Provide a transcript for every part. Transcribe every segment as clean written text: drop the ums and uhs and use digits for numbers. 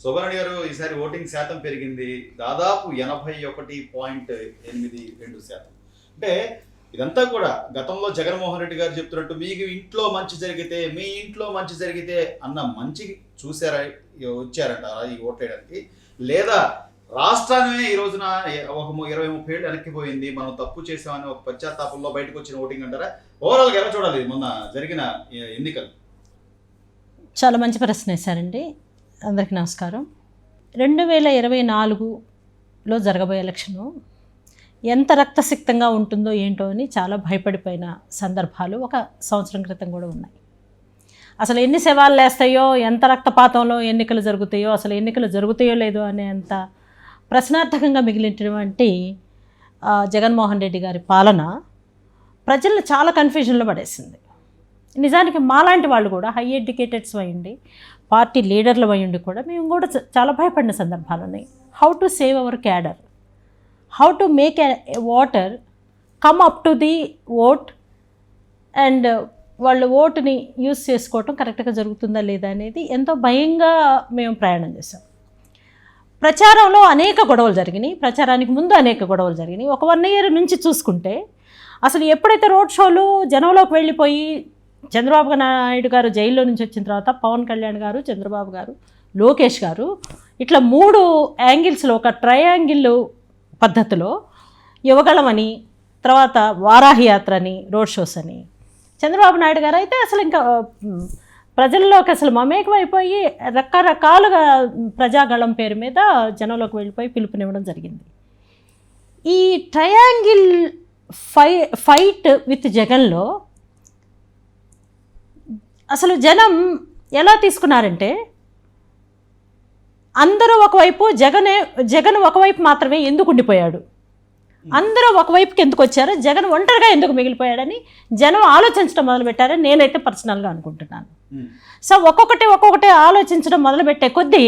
సుబ్బారెడ్డి గారు ఈసారి ఓటింగ్ శాతం పెరిగింది దాదాపు 81.82%. అంటే ఇదంతా కూడా గతంలో జగన్మోహన్ రెడ్డి గారు చెప్తున్నట్టు మీకు ఇంట్లో మంచి జరిగితే మీ ఇంట్లో మంచి జరిగితే అన్న మంచి చూసారా వచ్చారంట ఈ ఓట్లేయడానికి, లేదా రాష్ట్రాన్ని ఈ రోజున ఒక 20-30 ఏళ్ళు వెనక్కిపోయింది, మనం తప్పు చేసామని ఒక పశ్చాత్తాపంలో బయటకు వచ్చిన ఓటింగ్ అంటారా? ఓవరాల్గా ఎలా చూడాలి మొన్న జరిగిన ఎన్నికలు? చాలా మంచి ప్రశ్న వేశారండి. అందరికీ నమస్కారం. 2024లో జరగబోయే ఎలక్షను ఎంత రక్తసిక్తంగా ఉంటుందో ఏంటో అని చాలా భయపడిపోయిన సందర్భాలు ఒక సంవత్సరం క్రితం కూడా ఉన్నాయి. అసలు ఎన్ని శవాలు లేస్తాయో, ఎంత రక్తపాతంలో ఎన్నికలు జరుగుతాయో, అసలు ఎన్నికలు జరుగుతాయో లేదో అనేంత ప్రశ్నార్థకంగా మిగిలినటువంటి జగన్మోహన్ రెడ్డి గారి పాలన ప్రజలను చాలా కన్ఫ్యూజన్లో పడేసింది. నిజానికి మాలాంటి వాళ్ళు కూడా హై ఎడ్యుకేటెడ్స్ అయ్యండి, పార్టీ లీడర్లు అయ్యండి కూడా మేము కూడా చాలా భయపడిన సందర్భాలు ఉన్నాయి. How to save hour cadre, how to make a voter come up to the vote and వాళ్ళు ఓటుని యూజ్ చేసుకోవటం కరెక్ట్గా జరుగుతుందా లేదా అనేది ఎంతో భయంగా మేము ప్రయాణం చేసాం. ప్రచారంలో అనేక గొడవలు జరిగినాయి, ప్రచారానికి ముందు అనేక గొడవలు జరిగినాయి. ఒక 1 year నుంచి చూసుకుంటే అసలు ఎప్పుడైతే రోడ్ షోలు జనంలోకి వెళ్ళిపోయి చంద్రబాబు నాయుడు గారు జైల్లో నుంచి వచ్చిన తర్వాత పవన్ కళ్యాణ్ గారు, చంద్రబాబు గారు, లోకేష్ గారు ఇట్లా 3 యాంగిల్స్లో ఒక ట్రయాంగిల్ పద్ధతిలో యువగళమని, తర్వాత వారాహి యాత్ర అని, రోడ్ షోస్ అని, చంద్రబాబు నాయుడు గారు అయితే అసలు ఇంకా ప్రజల్లోకి అసలు మమేకమైపోయి రకరకాలుగా ప్రజాగళం పేరు మీద జనంలోకి వెళ్ళిపోయి పిలుపునివ్వడం జరిగింది. ఈ ట్రయాంగిల్ ఫైట్ విత్ జగన్లో అసలు జనం ఎలా తీసుకున్నారంటే, అందరూ ఒకవైపు జగన్ ఒకవైపు మాత్రమే ఎందుకు ఉండిపోయాడు, అందరూ ఒకవైపుకి ఎందుకు వచ్చారు, జగన్ ఒంటరిగా ఎందుకు మిగిలిపోయాడని జనం ఆలోచించడం మొదలుపెట్టారని నేనైతే పర్సనల్గా అనుకుంటున్నాను. సో ఒక్కొక్కటి ఆలోచించడం మొదలుపెట్టే కొద్దీ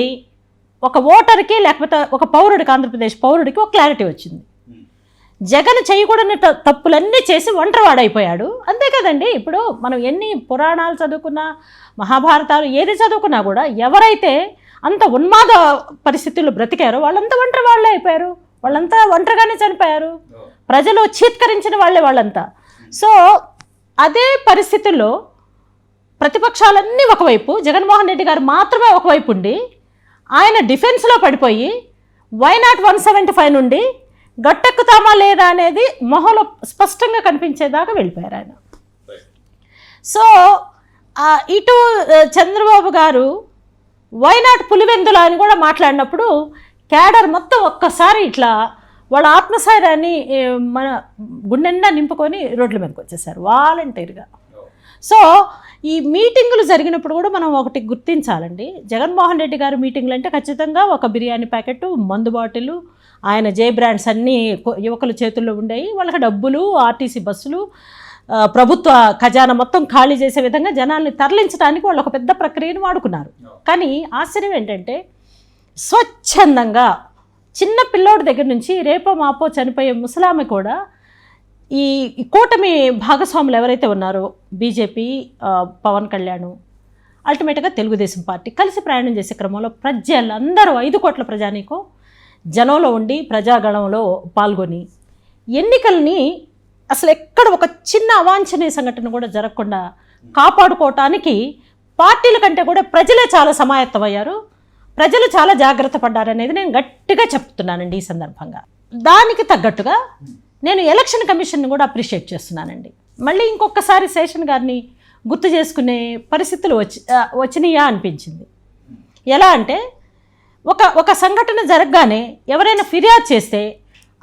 ఒక ఓటర్కి లేకపోతే ఒక పౌరుడికి, ఆంధ్రప్రదేశ్ పౌరుడికి ఒక క్లారిటీ వచ్చింది. జగన్ చేయకూడని తప్పులన్నీ చేసి ఒంటరివాడైపోయాడు. అంతే కదండి. ఇప్పుడు మనం ఎన్ని పురాణాలు చదువుకున్నా, మహాభారతాలు ఏది చదువుకున్నా కూడా ఎవరైతే అంత ఉన్మాద పరిస్థితుల్లో బ్రతికారో వాళ్ళంతా ఒంటరి వాళ్ళే అయిపోయారు, వాళ్ళంతా ఒంటరిగానే చనిపోయారు, ప్రజలు చీత్కరించిన వాళ్ళంతా. సో అదే పరిస్థితుల్లో ప్రతిపక్షాలన్నీ ఒకవైపు, జగన్మోహన్ రెడ్డి గారు మాత్రమే ఒకవైపు ఉండి ఆయన డిఫెన్స్లో పడిపోయి వైనాట్ 175 నుండి గట్టెక్కుతామా లేదా అనేది మొహంలో స్పష్టంగా కనిపించేదాకా వెళ్ళిపోయారు ఆయన. సో ఇటు చంద్రబాబు గారు వైనాట్ పులివెందుల అని కూడా మాట్లాడినప్పుడు క్యాడర్ మొత్తం ఒక్కసారి ఇట్లా వాళ్ళ ఆత్మస్థైర్యాన్ని మన గుండెండా నింపుకొని రోడ్ల మీదకి వచ్చేసారు వాలంటీర్గా. సో ఈ మీటింగులు జరిగినప్పుడు కూడా మనం ఒకటి గుర్తించాలండి. జగన్మోహన్ రెడ్డి గారు మీటింగులు అంటే ఖచ్చితంగా ఒక బిర్యానీ ప్యాకెట్, మందు బాటిల్, ఆయన జే బ్రాండ్స్ అన్నీ యువకుల చేతుల్లో ఉండేవి. వాళ్ళకి డబ్బులు, ఆర్టీసీ బస్సులు, ప్రభుత్వ ఖజానా మొత్తం ఖాళీ చేసే విధంగా జనాల్ని తరలించడానికి వాళ్ళు ఒక పెద్ద ప్రక్రియను వాడుకున్నారు. కానీ ఆశ్చర్యం ఏంటంటే స్వచ్ఛందంగా చిన్న పిల్లోడి దగ్గర నుంచి రేపో మాపో చనిపోయే ముసలామె కూడా ఈ కూటమి భాగస్వాములు ఎవరైతే ఉన్నారో బీజేపీ, పవన్ కళ్యాణ్, అల్టిమేట్గా తెలుగుదేశం పార్టీ కలిసి ప్రయాణం చేసే క్రమంలో ప్రజలందరూ 5 కోట్ల ప్రజానీకం జనంలో ఉండి ప్రజాగళంలో పాల్గొని ఎన్నికల్ని అసలు ఎక్కడ ఒక చిన్న అవాంఛనీయ సంఘటన కూడా జరగకుండా కాపాడుకోవటానికి పార్టీల కంటే కూడా ప్రజలే చాలా సమాయత్తమయ్యారు, ప్రజలు చాలా జాగ్రత్త పడ్డారనేది నేను గట్టిగా చెప్తున్నానండి ఈ సందర్భంగా. దానికి తగ్గట్టుగా నేను ఎలక్షన్ కమిషన్ని కూడా అప్రిషియేట్ చేస్తున్నానండి. మళ్ళీ ఇంకొకసారి శేషన్ గారిని గుర్తు చేసుకునే పరిస్థితులు వచ్చినాయా అనిపించింది. ఎలా అంటే ఒక సంఘటన జరగగానే ఎవరైనా ఫిర్యాదు చేస్తే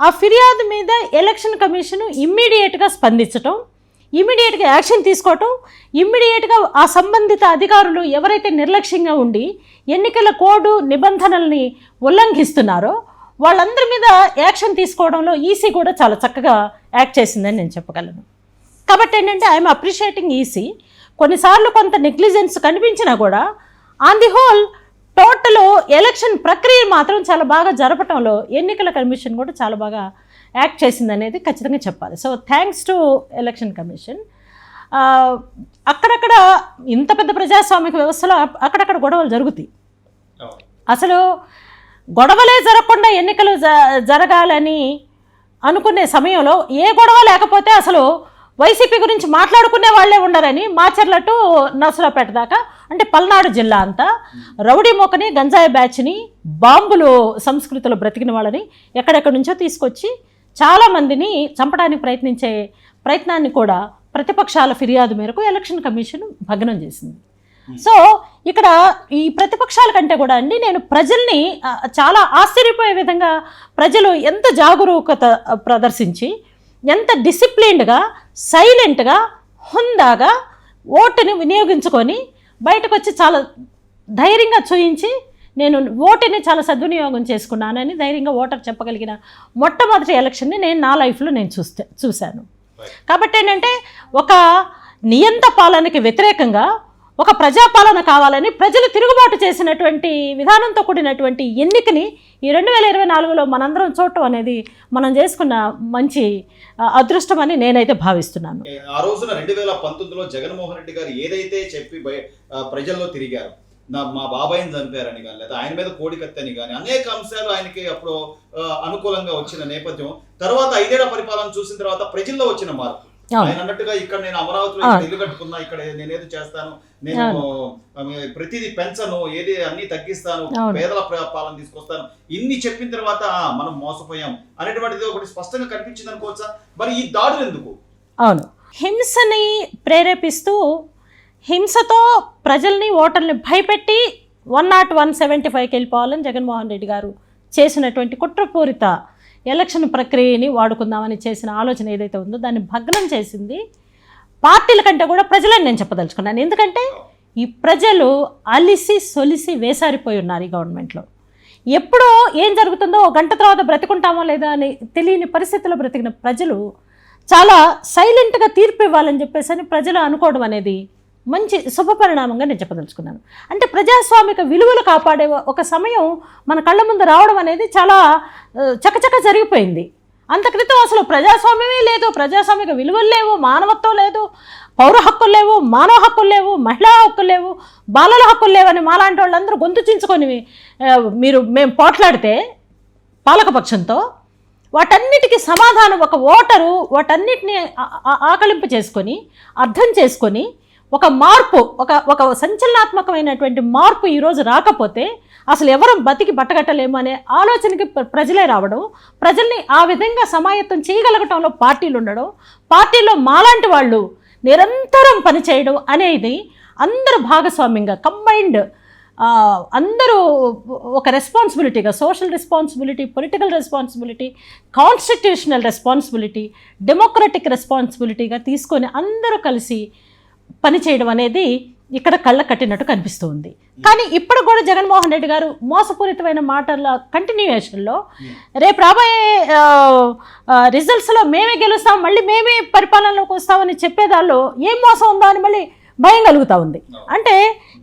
ఆ ఫిర్యాదు మీద ఎలక్షన్ కమిషన్ ఇమ్మీడియట్గా స్పందించటం, ఇమ్మీడియట్గా యాక్షన్ తీసుకోవటం, ఇమ్మీడియట్గా ఆ సంబంధిత అధికారులు ఎవరైతే నిర్లక్ష్యంగా ఉండి ఎన్నికల కోడ్ నిబంధనల్ని ఉల్లంఘిస్తున్నారో వాళ్ళందరి మీద యాక్షన్ తీసుకోవడంలో ఈసీ కూడా చాలా చక్కగా యాక్ట్ చేసిందని నేను చెప్పగలను. కాబట్టి ఏంటంటే ఐఎమ్ అప్రిషియేటింగ్ ఈసీ. కొన్నిసార్లు కొంత నెగ్లిజెన్స్ కనిపించినా కూడా on the whole total election ప్రక్రియ మాత్రం చాలా బాగా జరపటంలో ఎన్నికల కమిషన్ కూడా చాలా బాగా యాక్ట్ చేసిందనేది ఖచ్చితంగా చెప్పాలి. So thanks to election commission. అక్కడక్కడ ఇంత పెద్ద ప్రజాస్వామిక వ్యవస్థలో అక్కడక్కడ గొడవలు జరుగుతాయి. అసలు గొడవలే జరగకుండా ఎన్నికలు జరగాలని అనుకునే సమయంలో ఏ గొడవ లేకపోతే అసలు వైసీపీ గురించి మాట్లాడుకునే వాళ్ళే ఉండరని మాచర్ల టు నర్సరావుపేట దాకా అంటే పల్నాడు జిల్లా అంతా రౌడీ మొక్కని గంజాయి బ్యాచ్ని బాంబులు సంస్కృతిలో బ్రతికిన వాళ్ళని ఎక్కడెక్కడి నుంచో తీసుకొచ్చి చాలామందిని చంపడానికి ప్రయత్నించే ప్రయత్నాన్ని కూడా ప్రతిపక్షాల ఫిర్యాదు మేరకు ఎలక్షన్ కమిషన్ భగ్నం చేసింది. సో ఇక్కడ ఈ ప్రతిపక్షాల కంటే కూడా అండి నేను ప్రజల్ని చాలా ఆశ్చర్యపోయే విధంగా ప్రజలు ఎంత జాగరూకత ప్రదర్శించి ఎంత డిసిప్లిన్డ్గా సైలెంట్గా హుందాగా ఓటుని వినియోగించుకొని బయటకు వచ్చి చాలా ధైర్యంగా చూయించి నేను ఓటుని చాలా సద్వినియోగం చేసుకున్నానని ధైర్యంగా ఓటర్ చెప్పగలిగిన మొట్టమొదటి ఎలక్షన్ని నేను నా లైఫ్లో నేను చూశాను. కాబట్టి ఏంటంటే ఒక నియంత పాలనకి వ్యతిరేకంగా ఒక ప్రజాపాలన కావాలని ప్రజలు తిరుగుబాటు చేసినటువంటి విధానంతో కూడినటువంటి ఎన్నికని ఈ 2024లో మనందరం చూడటం అనేది మనం చేసుకున్న మంచి అదృష్టం అని నేనైతే భావిస్తున్నాను. ఆ రోజున 2019లో జగన్మోహన్ రెడ్డి గారు ఏదైతే చెప్పి ప్రజల్లో తిరిగారు, మా బాబాయిని చంపారని కానీ లేదా ఆయన మీద కోడికత్తని కానీ అనేక అంశాలు ఆయనకి అప్పుడు అనుకూలంగా వచ్చిన నేపథ్యం, తర్వాత 5 ఏళ్ల పరిపాలన చూసిన తర్వాత ప్రజల్లో వచ్చిన మార్పు. ఆయన అన్నట్టుగా ఇక్కడ నేను అమరావతిలో ఇల్లు కట్టుకున్నా, ఇక్కడ నేనేది చేస్తాను, నేను ప్రతిదీ పెంచను, ఏది అన్ని తగ్గిస్తాను, పేదల పాలన తీసుకొస్తాను, ఇన్ని చెప్పిన తర్వాత మనం మోసపోయాం అనేటువంటిది ఒకటి స్పష్టంగా కనిపించింది అనుకోవచ్చా? మరి ఈ దాడులు ఎందుకు? అవును, హింసని ప్రేరేపిస్తూ హింసతో ప్రజల్ని ఓటర్ని భయపెట్టి 175కి వెళ్ళిపోవాలని జగన్మోహన్ రెడ్డి గారు చేసినటువంటి కుట్రపూరిత ఎలక్షన్ ప్రక్రియని వాడుకుందామని చేసిన ఆలోచన ఏదైతే ఉందో దాన్ని భగ్నం చేసింది పార్టీల కంటే కూడా ప్రజలని నేను చెప్పదలుచుకున్నాను. ఎందుకంటే ఈ ప్రజలు అలిసి సొలిసి వేసారిపోయి ఉన్నారు ఈ గవర్నమెంట్లో. ఎప్పుడో ఏం జరుగుతుందో గంట తర్వాత బ్రతికుంటామో లేదా అని తెలియని పరిస్థితుల్లో బ్రతికిన ప్రజలు చాలా సైలెంట్గా తీర్పు ఇవ్వాలని చెప్పేసి ప్రజలు అనుకోవడం అనేది మంచి శుభపరిణామంగా నేను చెప్పదలుచుకున్నాను. అంటే ప్రజాస్వామిక విలువలు కాపాడే ఒక సమయం మన కళ్ళ ముందు రావడం అనేది చాలా చకచక జరిగిపోయింది. అంత క్రితం అసలు ప్రజాస్వామ్యమే లేదు, ప్రజాస్వామిక విలువలు లేవు, మానవత్వం లేదు, పౌర హక్కులు లేవు, మానవ హక్కులు లేవు, మహిళా హక్కులు లేవు, బాలల హక్కులు లేవని మాలాంటి వాళ్ళందరూ గొంతు చించుకొని మేము పోట్లాడితే పాలకపక్షంతో వాటన్నిటికీ సమాధానం ఒక ఓటరు వాటన్నిటిని ఆకలింపు చేసుకొని అర్థం చేసుకొని ఒక మార్పు ఒక సంచలనాత్మకమైనటువంటి మార్పు ఈరోజు రాకపోతే అసలు ఎవరు బతికి బట్టగట్టలేము అనే ఆలోచనకి ప్రజలే రావడం, ప్రజల్ని ఆ విధంగా సమాయత్తం చేయగలగటంలో పార్టీలు ఉండడం, పార్టీలో మాలాంటి వాళ్ళు నిరంతరం పనిచేయడం అనేది అందరూ భాగస్వామ్యంగా కంబైన్డ్ అందరూ ఒక రెస్పాన్సిబిలిటీగా social responsibility, political responsibility, constitutional responsibility, democratic రెస్పాన్సిబిలిటీగా తీసుకొని అందరూ కలిసి పనిచేయడం అనేది ఇక్కడ కళ్ళ కట్టినట్టు కనిపిస్తుంది. కానీ ఇప్పుడు కూడా జగన్మోహన్ రెడ్డి గారు మోసపూరితమైన మాటల కంటిన్యూయేషన్లో రేపు రాబోయే రిజల్ట్స్లో మేమే గెలుస్తాం, మళ్ళీ మేమే పరిపాలనలోకి వస్తామని చెప్పేదాల్లో ఏం మోసం ఉందో అని మళ్ళీ భయం కలుగుతూ ఉంది. అంటే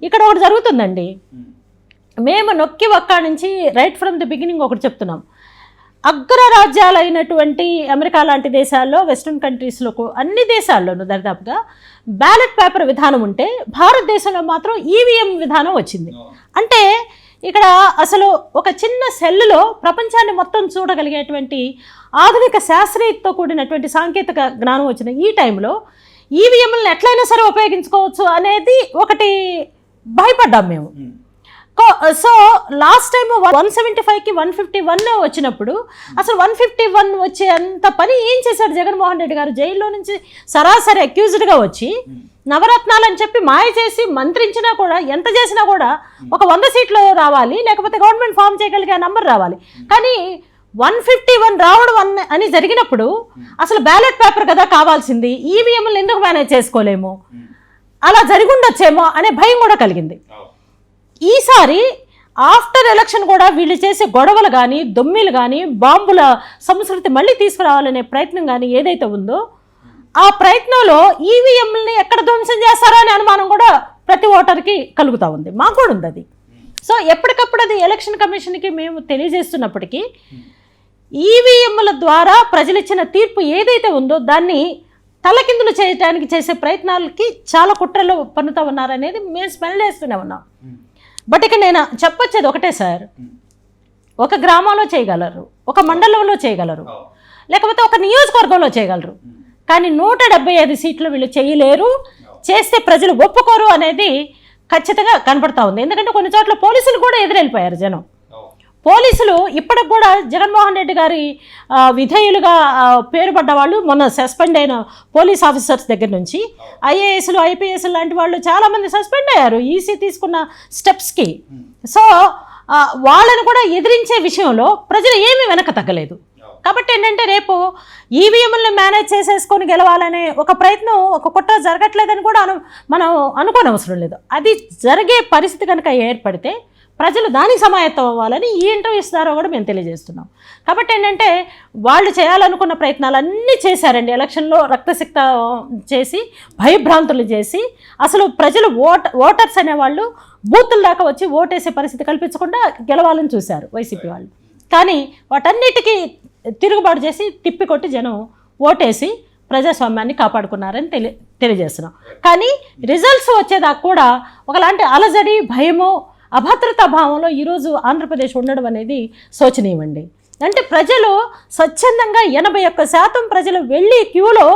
ఇక్కడ ఒకటి జరుగుతుందండి, మేము నొక్కి ఒక్క నుంచి రైట్ ఫ్రమ్ ది బిగినింగ్ ఒకటి చెప్తున్నాం. అగ్రరాజ్యాలైనటువంటి అమెరికా లాంటి దేశాల్లో, వెస్ట్రన్ కంట్రీస్లో అన్ని దేశాల్లోనూ దరిదాపుగా బ్యాలెట్ పేపర్ విధానం ఉంటే భారతదేశంలో మాత్రం ఈవీఎం విధానం వచ్చింది. అంటే ఇక్కడ అసలు ఒక చిన్న సెల్లులో ప్రపంచాన్ని మొత్తం చూడగలిగేటువంటి ఆధునిక శాస్త్రీయతతో కూడినటువంటి సాంకేతిక జ్ఞానం వచ్చిన ఈ టైంలో ఈవీఎంలను ఎట్లయినా సరే ఉపయోగించుకోవచ్చు అనేది ఒకటి భయపడ్డాం మేము. సో లాస్ట్ టైం 175కి 151 వచ్చినప్పుడు అసలు 151 వచ్చే అంత పని ఏం చేశాడు జగన్మోహన్ రెడ్డి గారు? జైల్లో నుంచి సరాసరి అక్యూజ్డ్గా వచ్చి నవరత్నాలు అని చెప్పి మాయ చేసి మంత్రించినా కూడా ఎంత చేసినా కూడా ఒక 100 సీట్లు రావాలి, లేకపోతే గవర్నమెంట్ ఫామ్ చేయగలిగే నంబర్ రావాలి. కానీ 151 రావడం అని జరిగినప్పుడు అసలు బ్యాలెట్ పేపర్ కదా కావాల్సింది, ఈవీఎంలు ఎందుకు మేనేజ్ చేసుకోలేము, అలా జరిగుండొచ్చేమో అనే భయం కూడా కలిగింది. ఈసారి ఆఫ్టర్ ఎలక్షన్ కూడా వీళ్ళు చేసే గొడవలు కానీ, దొమ్మిలు కానీ, బాంబుల సంస్కృతి మళ్ళీ తీసుకురావాలనే ప్రయత్నం కానీ ఏదైతే ఉందో ఆ ప్రయత్నంలో ఈవీఎంలని ఎక్కడ ధ్వంసం చేస్తారో అనే అనుమానం కూడా ప్రతి ఓటర్కి కలుగుతూ ఉంది, మాకు కూడా ఉంది అది. సో ఎప్పటికప్పుడు అది ఎలక్షన్ కమిషన్కి మేము తెలియజేస్తున్నప్పటికీ ఈవీఎంల ద్వారా ప్రజలు ఇచ్చిన తీర్పు ఏదైతే ఉందో దాన్ని తలకిందులు చేయడానికి చేసే ప్రయత్నాలకి చాలా కుట్రలు పన్నుతూ ఉన్నారనేది మేము స్మెల్ చేస్తూనే ఉన్నాం. బట్ ఇక నేను చెప్పొచ్చేది ఒకటే సార్, ఒక గ్రామంలో చేయగలరు, ఒక మండలంలో చేయగలరు, లేకపోతే ఒక నియోజకవర్గంలో చేయగలరు, కానీ 175 సీట్లు వీళ్ళు చేయలేరు, చేస్తే ప్రజలు ఒప్పుకోరు అనేది ఖచ్చితంగా కనపడతా ఉంది. ఎందుకంటే కొన్ని చోట్ల పోలీసులు కూడా ఎదురెళ్ళిపోయారు జనం. పోలీసులు ఇప్పటికి కూడా జగన్మోహన్ రెడ్డి గారి విధేయులుగా పేరు పడ్డ వాళ్ళు, మొన్న సస్పెండ్ అయిన పోలీస్ ఆఫీసర్స్ దగ్గర నుంచి ఐఏఎస్లు ఐపీఎస్లు లాంటి వాళ్ళు చాలామంది సస్పెండ్ అయ్యారు ఈసీ తీసుకున్న స్టెప్స్కి. సో వాళ్ళను కూడా ఎదిరించే విషయంలో ప్రజలు ఏమీ వెనక తగ్గలేదు. కాబట్టి ఏంటంటే రేపు ఈవీఎంలను మేనేజ్ చేసేసుకొని గెలవాలనే ఒక ప్రయత్నం, ఒక కుట్ర జరగట్లేదని కూడా మనం అనుకోనవసరం లేదు. అది జరిగే పరిస్థితి కనుక ఏర్పడితే ప్రజలు దానికి సమాయత్తం అవ్వాలని ఈ ఇంటర్వ్యూస్ ద్వారా కూడా మేము తెలియజేస్తున్నాం. కాబట్టి ఏంటంటే వాళ్ళు చేయాలనుకున్న ప్రయత్నాలన్నీ చేశారండి. ఎలక్షన్లో రక్తసిక్త చేసి, భయభ్రాంతులు చేసి, అసలు ప్రజలు ఓటర్స్ అనేవాళ్ళు బూతుల దాకా వచ్చి ఓటేసే పరిస్థితి కల్పించకుండా గెలవాలని చూశారు వైసీపీ వాళ్ళు. కానీ వాటన్నిటికీ తిరుగుబాటు చేసి తిప్పికొట్టి జనం ఓటేసి ప్రజాస్వామ్యాన్ని కాపాడుకున్నారని తెలియజేస్తున్నాం. కానీ రిజల్ట్స్ వచ్చేదాకా కూడా ఒకలాంటి అలజడి, భయము, అభద్రతా భావంలో ఈరోజు ఆంధ్రప్రదేశ్ ఉండడం అనేది శోచనీయమండి. అంటే ప్రజలు స్వచ్ఛందంగా 81% ప్రజలు వెళ్ళి క్యూలో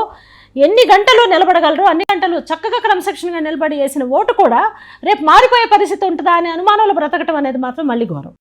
ఎన్ని గంటలు నిలబడగలరు, అన్ని గంటలు చక్కగా క్రమశిక్షణగా నిలబడి వేసిన ఓటు కూడా రేపు మారిపోయే పరిస్థితి ఉంటుందా అనే అనుమానాలు బ్రతకటం అనేది మాత్రం మళ్ళీ ఘోరం.